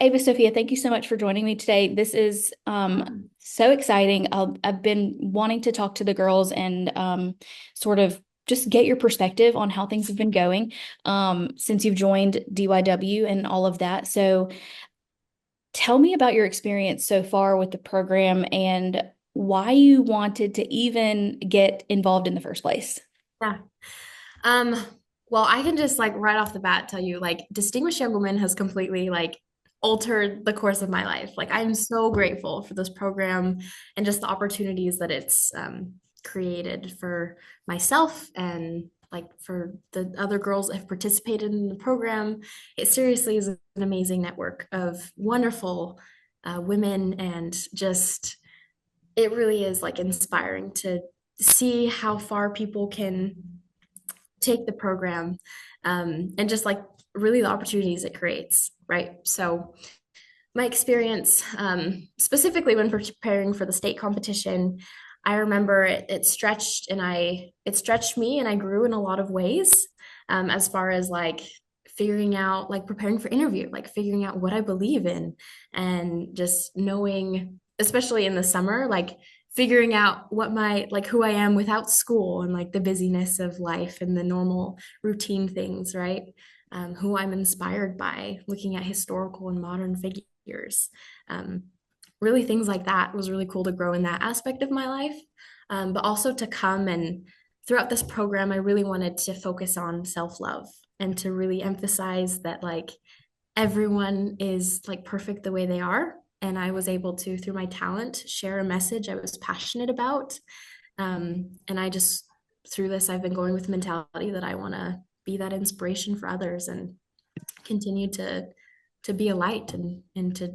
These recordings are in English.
AvaSophia, thank you so much for joining me today. This is so exciting. I've been wanting to talk to the girls and sort of just get your perspective on how things have been going since you've joined DYW and all of that. So tell me about your experience so far with the program and why you wanted to even get involved in the first place. Yeah. Um, well, I can just like right off the bat tell you, like, Distinguished Young Woman has completely like altered the course of my life. Like, I'm so grateful for this program and just the opportunities that it's created for myself and like for the other girls that have participated in the program. It seriously is an amazing network of wonderful women and just it really is like inspiring to see how far people can take the program and just like really the opportunities it creates, right? So, my experience, specifically when preparing for the state competition, I remember it stretched it stretched me and I grew in a lot of ways as far as like figuring out like preparing for interview, like figuring out what I believe in and just knowing, especially in the summer, like figuring out what my like who I am without school and like the busyness of life and the normal routine things, right? Who I'm inspired by, looking at historical and modern figures. Um, Really, things like that was really cool to grow in that aspect of my life. But also to come and throughout this program, I really wanted to focus on self love and to really emphasize that like everyone is like perfect the way they are. And I was able to, through my talent, share a message I was passionate about. And I just, through this, I've been going with the mentality that I want to be that inspiration for others and continue to be a light and to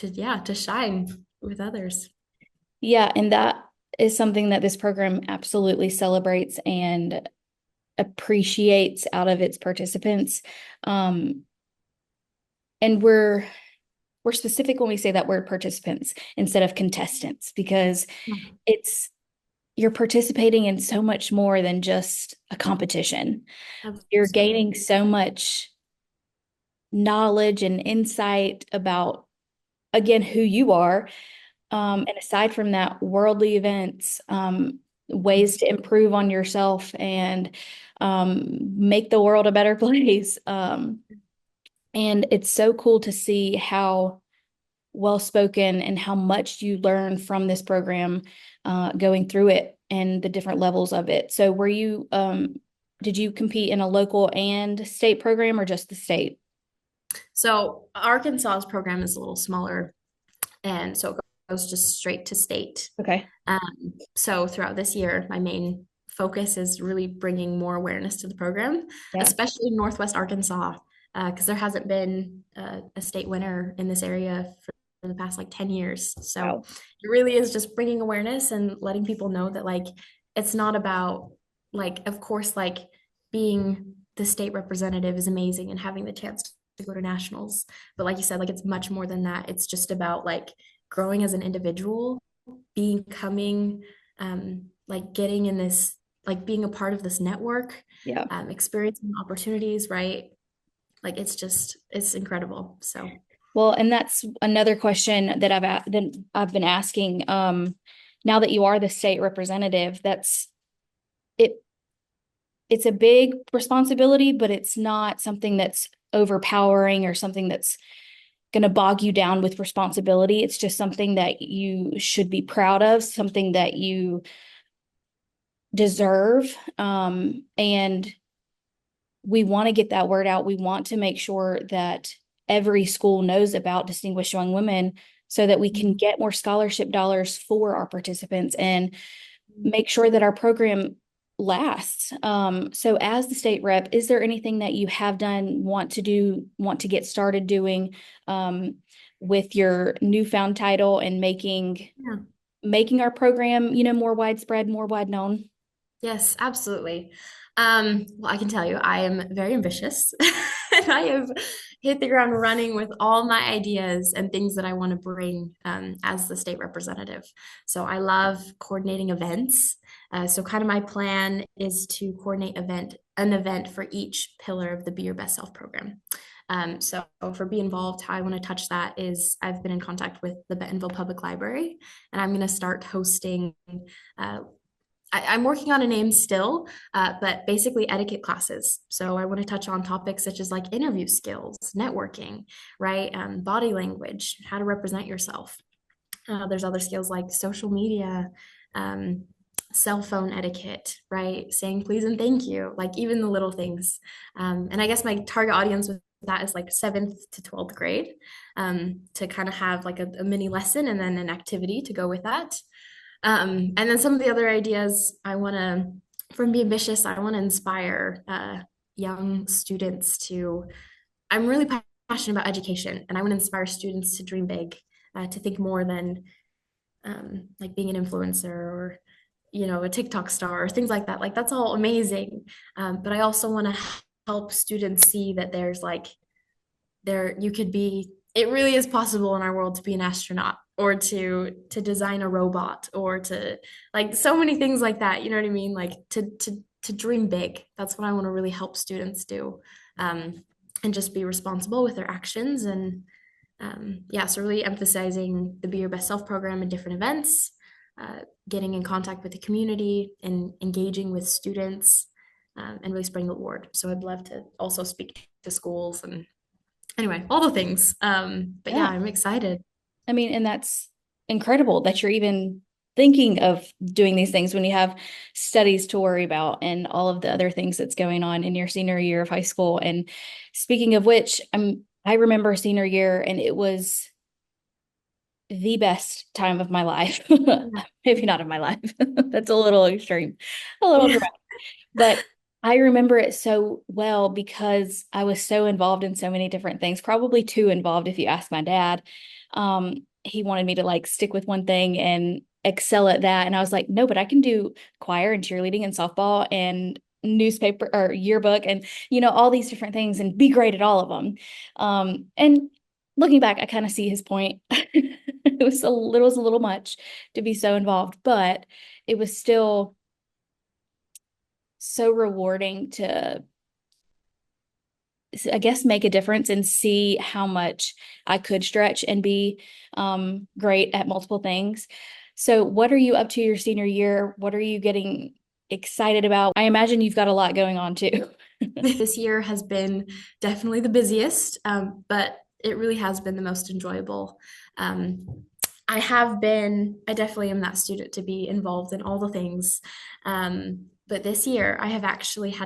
yeah, to shine with others. Yeah, and that is something that this program absolutely celebrates and appreciates out of its participants. Um, and we're specific when we say that word participants instead of contestants because it's you're participating in so much more than just a competition. You're Absolutely. gaining so much knowledge and insight about, again, who you are. And aside from that, worldly events, ways to improve on yourself and make the world a better place. And it's so cool to see how well spoken and how much you learn from this program going through it and the different levels of it. So, did you compete in a local and state program or just the state? So Arkansas's program is a little smaller, and so it goes just straight to state. Okay. So throughout this year, my main focus is really bringing more awareness to the program, Yeah. especially in Northwest Arkansas, because there hasn't been a state winner in this area for the past like 10 years. So Wow. it really is just bringing awareness and letting people know that like it's not about like, of course, like being the state representative is amazing and having the chance to go to nationals. But like you said, like it's much more than that. It's just about like growing as an individual, becoming like getting in this like being a part of this network, Yeah. experiencing opportunities, right? Like it's just it's incredible. So Well, and that's another question that I've been asking. Now that you are the state representative, that's it. It's a big responsibility, but it's not something that's overpowering or something that's going to bog you down with responsibility. It's just something that you should be proud of, something that you deserve. And we want to get that word out. We want to make sure that every school knows about Distinguished Young Women so that we can get more scholarship dollars for our participants and make sure that our program lasts. So as the state rep, is there anything that you have done, want to get started doing with your newfound title and yeah. making our program, more widespread, more wide known? Yes, absolutely. Well, I can tell you, I am very ambitious and I have hit the ground running with all my ideas and things that I want to bring as the state representative. So I love coordinating events. So kind of my plan is to coordinate an event for each pillar of the Be Your Best Self program. So for Be Involved, how I want to touch that is I've been in contact with the Bentonville Public Library, and I'm going to start hosting. Uh, I'm working on a name still, but basically etiquette classes. So I want to touch on topics such as like interview skills, networking, right? Body language, how to represent yourself. There's other skills like social media, um, cell phone etiquette, right? Saying please and thank you, like even the little things. And I guess my target audience with that is like seventh to 12th grade, to kind of have like a mini lesson and then an activity to go with that. And then some of the other ideas I want to, from Be Ambitious, I want to inspire young students to, I'm really passionate about education and I want to inspire students to dream big, to think more than like being an influencer or a TikTok star or things like that. Like that's all amazing, but I also want to help students see that there's like there you could be. It really is possible in our world to be an astronaut or to design a robot or to like so many things like that. You know what I mean? Like to dream big. That's what I want to really help students do, um, and just be responsible with their actions and yeah, so really emphasizing the Be Your Best Self program and different events, getting in contact with the community and engaging with students, and really spreading the word. So I'd love to also speak to schools and anyway, all the things. But yeah, Yeah. I'm excited. I mean, and that's incredible that you're even thinking of doing these things when you have studies to worry about and all of the other things that's going on in your senior year of high school. And speaking of which, I remember senior year and it was the best time of my life. Yeah. Maybe not of my life. That's a little extreme, a little Yeah. dramatic. But I remember it so well because I was so involved in so many different things, probably too involved if you ask my dad. He wanted me to like stick with one thing and excel at that. And I was like, no, but I can do choir and cheerleading and softball and newspaper or yearbook and all these different things and be great at all of them. And looking back, I kind of see his point. It was a little much to be so involved, but it was still so rewarding to, I guess, make a difference and see how much I could stretch and be great at multiple things. So, what are you up to your senior year? What are you getting excited about? I imagine you've got a lot going on too. This year has been definitely the busiest, but it really has been the most enjoyable. Um, I definitely am that student to be involved in all the things. But this year, I've had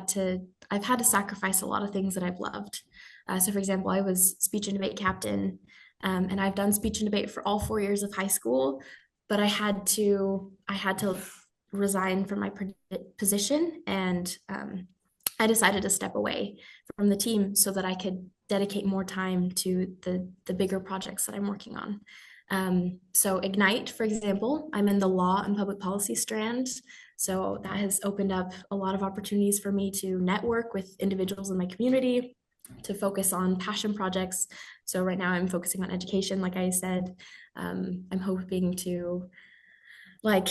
to sacrifice a lot of things that I've loved. So, for example, I was speech and debate captain, and I've done speech and debate for all 4 years of high school, but I had to resign from my position and I decided to step away from the team so that I could dedicate more time to the bigger projects that I'm working on. So Ignite, for example, I'm in the law and public policy strand. So that has opened up a lot of opportunities for me to network with individuals in my community, to focus on passion projects. So right now I'm focusing on education, like I said. I'm hoping to like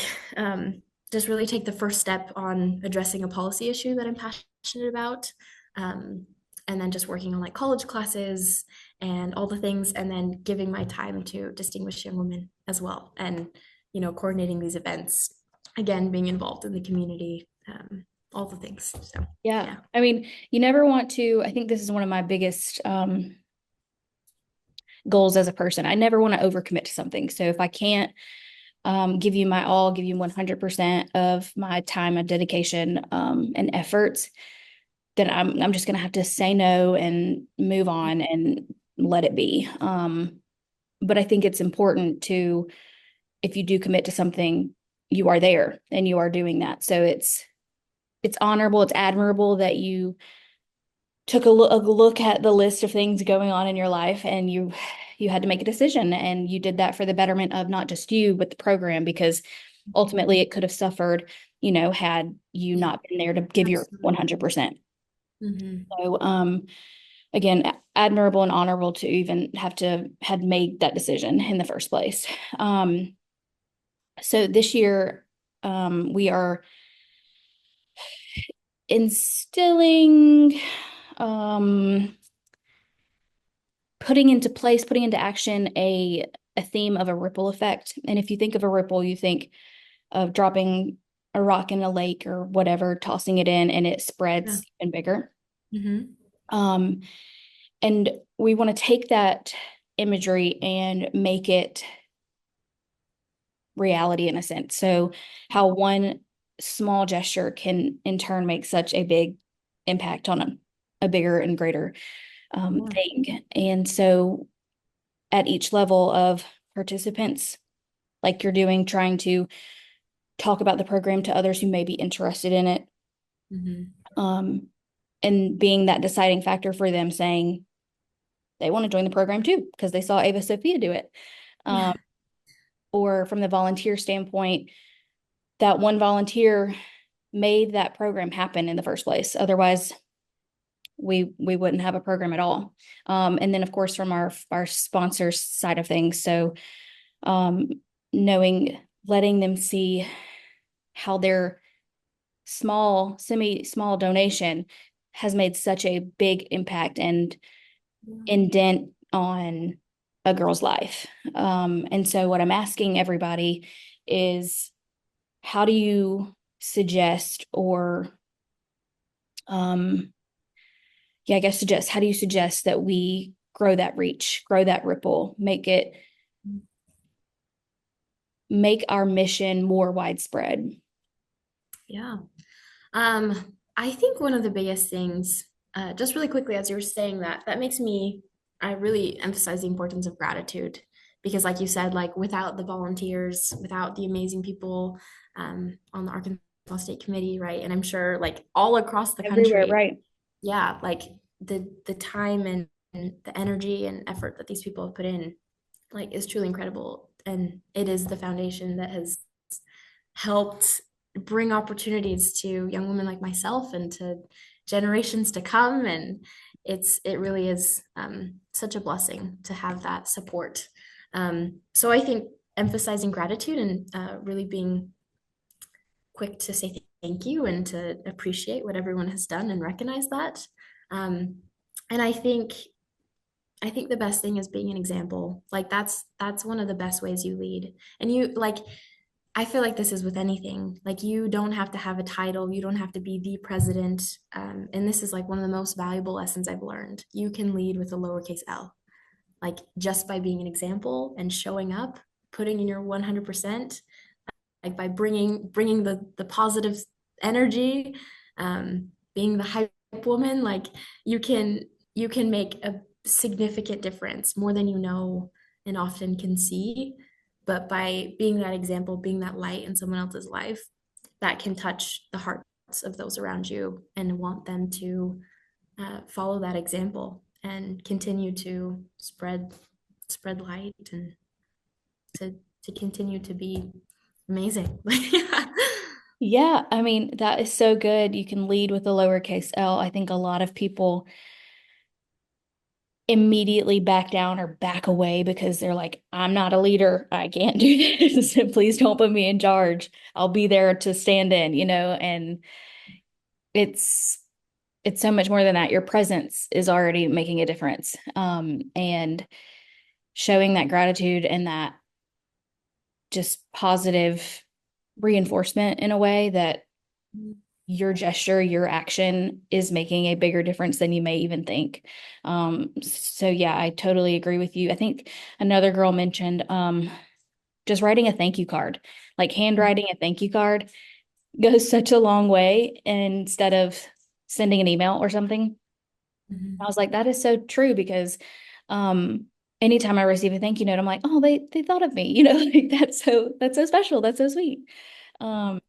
just really take the first step on addressing a policy issue that I'm passionate about. Um, and then just working on like college classes and all the things, and then giving my time to distinguished young women as well. And, coordinating these events, again, being involved in the community, all the things. So, Yeah. yeah. I mean, you never want to, I think this is one of my biggest goals as a person. I never want to overcommit to something. So if I can't give you my all, give you 100% of my time and dedication and efforts, then I'm just going to have to say no and move on and let it be. But I think it's important to, if you do commit to something, you are there and you are doing that. So it's honorable, it's admirable that you took a look at the list of things going on in your life and you had to make a decision and you did that for the betterment of not just you but the program, because ultimately it could have suffered, had you Yeah, not been there to give your absolutely. 100%. Hmm. So again, admirable and honorable to even have to had made that decision in the first place. So this year we are instilling um putting into place, putting into action a theme of a ripple effect. And if you think of a ripple, you think of dropping a rock in a lake or whatever, tossing it in, and it Yeah. spreads even bigger. Hmm. Um, and we want to take that imagery and make it reality in a sense. So, how one small gesture can in turn make such a big impact on a bigger and greater Yeah. thing. And so, at each level of participants, like you're doing, trying to talk about the program to others who may be interested in it, Hmm. um, and being that deciding factor for them, saying they want to join the program too because they saw AvaSophia do it. Yeah. Um, or from the volunteer standpoint, that one volunteer made that program happen in the first place. Otherwise, we wouldn't have a program at all. And then of course from our sponsors side of things. So um, knowing, letting them see how their semi-small donation has made such a big impact and indent on a girl's life. And so what I'm asking everybody is, how do you suggest or yeah, I guess suggest, how do you suggest that we grow that reach, grow that ripple, make our mission more widespread? Yeah. I think one of the biggest things, just really quickly, as you were saying that, that makes me, I really emphasize the importance of gratitude because, like you said, like without the volunteers, without the amazing people on the Arkansas State Committee, right? And I'm sure, like all across the Everywhere, country, right? yeah, like the time and the energy and effort that these people have put in, like, is truly incredible, and it is the foundation that has helped bring opportunities to young women like myself and to generations to come. And it really is such a blessing to have that support. So I think emphasizing gratitude and really being quick to say thank you and to appreciate what everyone has done and recognize that. Um, and I think the best thing is being an example. Like that's one of the best ways you lead. And you like I feel like this is with anything. Like you don't have to have a title, you don't have to be the president. And this is like one of the most valuable lessons I've learned. You can lead with a lowercase L, like just by being an example and showing up, putting in your 100%, like by bringing the positive energy, being the hype woman, like you can you can make a significant difference more than you know and often can see. But by being that example, being that light in someone else's life, that can touch the hearts of those around you and want them to follow that example and continue to spread light and to continue to be amazing. Yeah, I mean, that is so good. You can lead with a lowercase L. I think a lot of people immediately back down or back away because they're like, I'm not a leader. I can't do this. Please don't put me in charge. I'll be there to stand in, and it's it's so much more than that. Your presence is already making a difference. And showing that gratitude and that just positive reinforcement in a way that your gesture, your action is making a bigger difference than you may even think. So yeah, I totally agree with you. I think another girl mentioned just writing a thank you card, like handwriting a thank you card goes such a long way instead of sending an email or something. I Mhm. was like, that is so true because um anytime I receive a thank you note, I'm like, oh, they thought of me, like that's so special. That's so sweet. Um,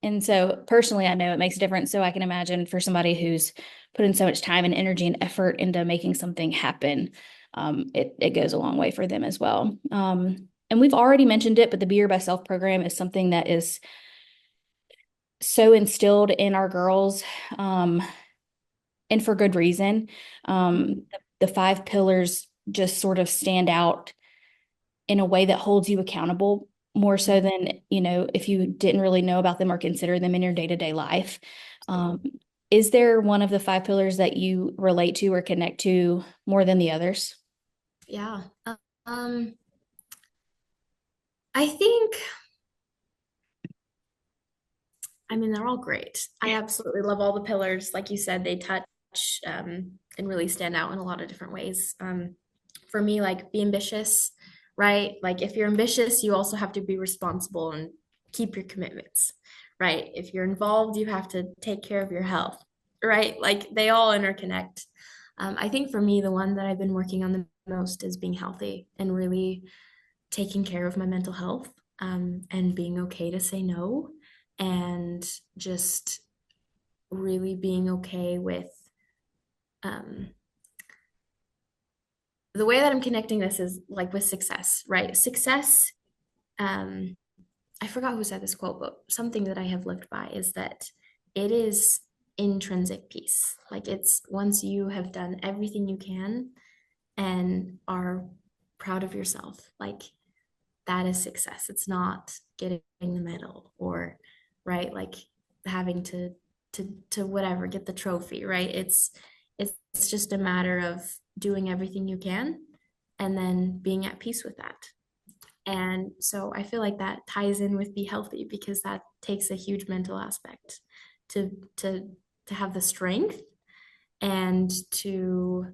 and so personally, I know it makes a difference. So I can imagine for somebody who's put in so much time and energy and effort into making something happen, it goes a long way for them as well. And we've already mentioned it, but the Be Your Best Self program is something that is so instilled in our girls, um, and for good reason. The five pillars just sort of stand out in a way that holds you accountable more so than, if you didn't really know about them or consider them in your day-to-day life. Um, is there one of the five pillars that you relate to or connect to more than the others? Yeah. Um, I think, I mean, they're all great. I absolutely love all the pillars. Like you said, they touch and really stand out in a lot of different ways. For me, like be ambitious, right? Like if you're ambitious, you also have to be responsible and keep your commitments, right? If you're involved, you have to take care of your health, right? Like they all interconnect. I think for me, the one that I've been working on the most is being healthy and really taking care of my mental health, and being okay to say no, and just really being okay with um, the way that I'm connecting this is like with success, right? Success, um, I forgot who said this quote, but something that I have lived by is that it is intrinsic peace. Like it's once you have done everything you can and are proud of yourself, like that is success. It's not getting the medal or right, like having to whatever, get the trophy, right? It's just a matter of doing everything you can and then being at peace with that. And so I feel like that ties in with be healthy because that takes a huge mental aspect to to to have the strength and to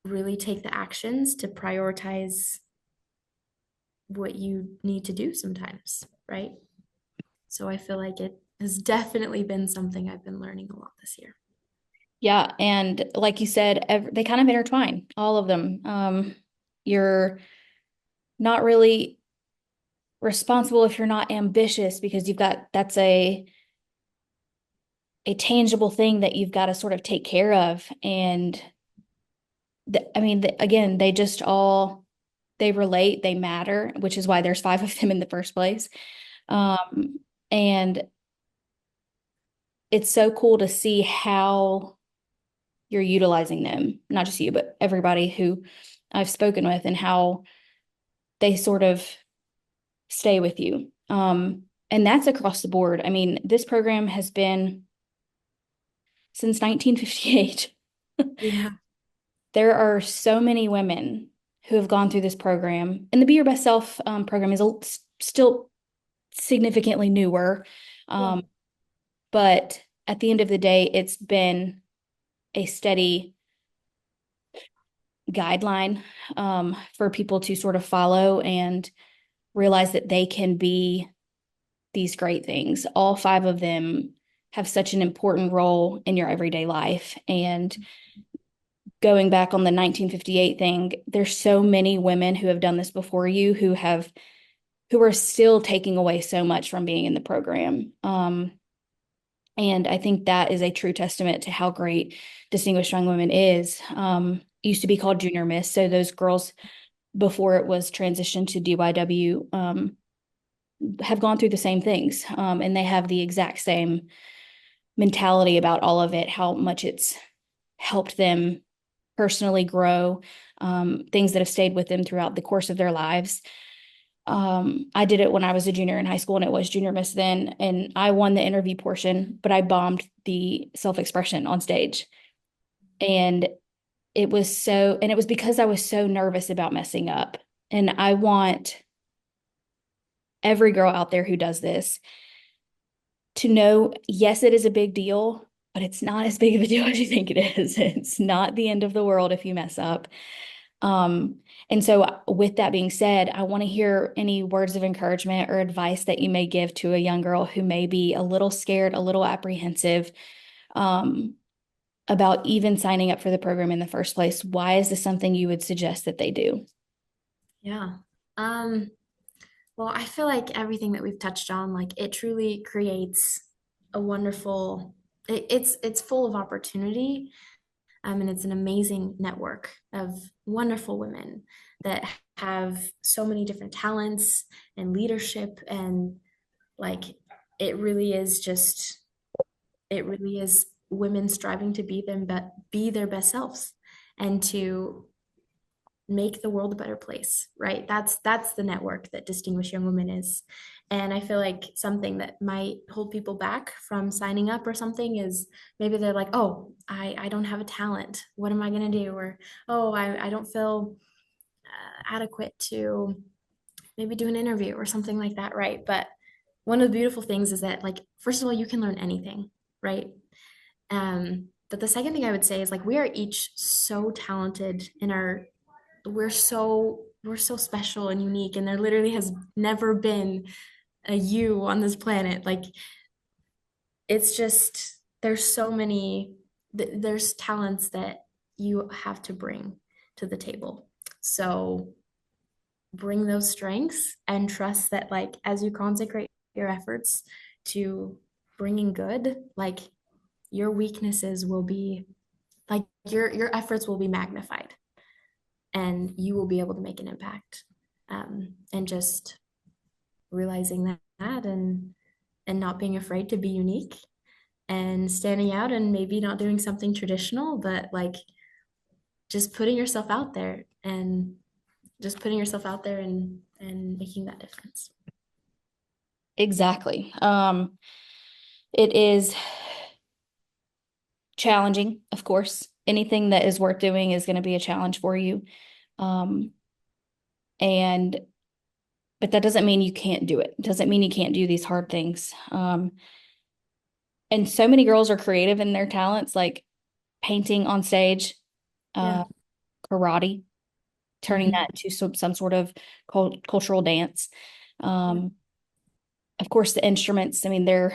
really take the actions to prioritize what you need to do sometimes, right? So I feel like it has definitely been something I've been learning a lot this year. Yeah, and like you said, they kind of intertwine, all of them. You're not really responsible if you're not ambitious because you've got that's a tangible thing that you've got to sort of take care of. And I mean, again, they just all they relate, they matter, which is why there's five of them in the first place. Um, and it's so cool to see how you're utilizing them, not just you, but everybody who I've spoken with, and how they sort of stay with you. And that's across the board. I mean, this program has been since 1958. Yeah. There are so many women who have gone through this program, and the Be Your Best Self program is still significantly newer. Yeah. Um, but at the end of the day, it's been a steady guideline for people to sort of follow and realize that they can be these great things. All five of them have such an important role in your everyday life. And going back on the 1958 thing, there's so many women who have done this before you who are still taking away so much from being in the program. And I think that is a true testament to how great Distinguished Young Women is. Used to be called Junior Miss. So those girls before it was transitioned to DYW have gone through the same things. And they have the exact same mentality about all of it, how much it's helped them personally grow, things that have stayed with them throughout the course of their lives. I did it when I was a junior in high school and it was Junior Miss then, and I won the interview portion, but I bombed the self-expression on stage. And and it was because I was so nervous about messing up. And I want every girl out there who does this to know, yes, it is a big deal, but it's not as big of a deal as you think it is. It's not the end of the world if you mess up. Um, and so with that being said, I want to hear any words of encouragement or advice that you may give to a young girl who may be a little scared, a little apprehensive, um, about even signing up for the program in the first place. Why is this something you would suggest that they do? Yeah. Um, well, I feel like everything that we've touched on, like it truly creates a wonderful, it's full of opportunity. And it's an amazing network of wonderful women that have so many different talents and leadership and like it really is just it really is women striving to be be their best selves and to make the world a better place, right? That's the network that Distinguished Young Women is. And I feel like something that might hold people back from signing up or something is maybe they're like, oh, I don't have a talent. What am I going to do? Or, oh, I don't feel adequate to maybe do an interview or something like that, right? But one of the beautiful things is that, like, first of all, you can learn anything, right? But the second thing I would say is like we are each so talented in our we're so special and unique, and there literally has never been a you on this planet. Like it's just there's so many there's talents that you have to bring to the table. So bring those strengths and trust that like as you consecrate your efforts to bringing good, like your weaknesses will be like your efforts will be magnified and you will be able to make an impact. And just realizing that and not being afraid to be unique and standing out and maybe not doing something traditional, but like just putting yourself out there and just putting yourself out there and making that difference. Exactly. It is challenging, of course. Anything that is worth doing is going to be a challenge for you. Um, and but that doesn't mean you can't do it. It doesn't mean you can't do these hard things. And so many girls are creative in their talents, like painting on stage, Yeah. uh, karate, turning Hmm. that to some sort of cultural dance. Yeah. Um, of course, the instruments. I mean, there's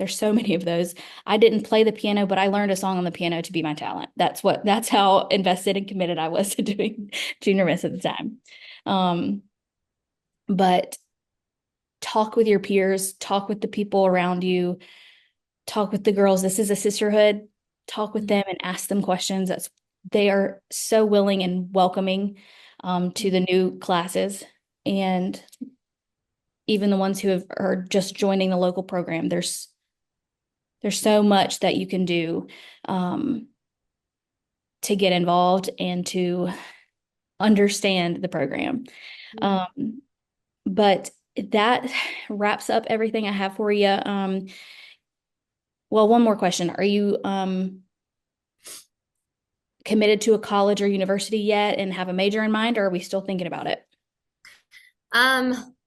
so many of those. I didn't play the piano, but I learned a song on the piano to be my talent. That's how invested and committed I was to doing junior miss at the time. Um, but talk with your peers, talk with the people around you, talk with the girls. This is a sisterhood. Talk with Mhm. them and ask them questions. They are so willing and welcoming to the new classes. And even the ones are just joining the local program, there's so much that you can do um, to get involved and to understand the program. Yeah. Um, but that wraps up everything I have for you. Well, one more question. Are you committed to a college or university yet and have a major in mind, or are we still thinking about it?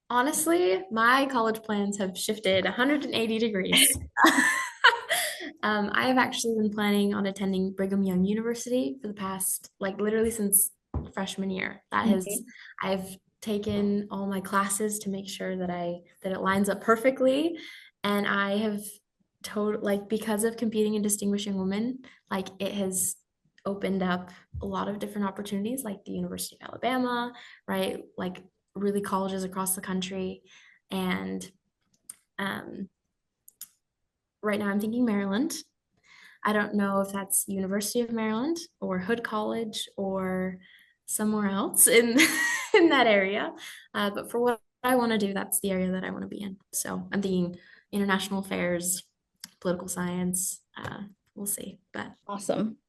Honestly, my college plans have shifted 180 degrees. I have actually been planning on attending Brigham Young University for the past, like literally since freshman year. Mhm. I've taken all my classes to make sure that it lines up perfectly. And I have like because of competing in Distinguished Young Women, like it has opened up a lot of different opportunities, like the University of Alabama, right? Like really colleges across the country. And um, right now I'm thinking Maryland. I don't know if that's University of Maryland or Hood College or somewhere else in in that area. But for what I want to do, that's the area that I want to be in. So I'm thinking international affairs, political science. We'll see. But Awesome.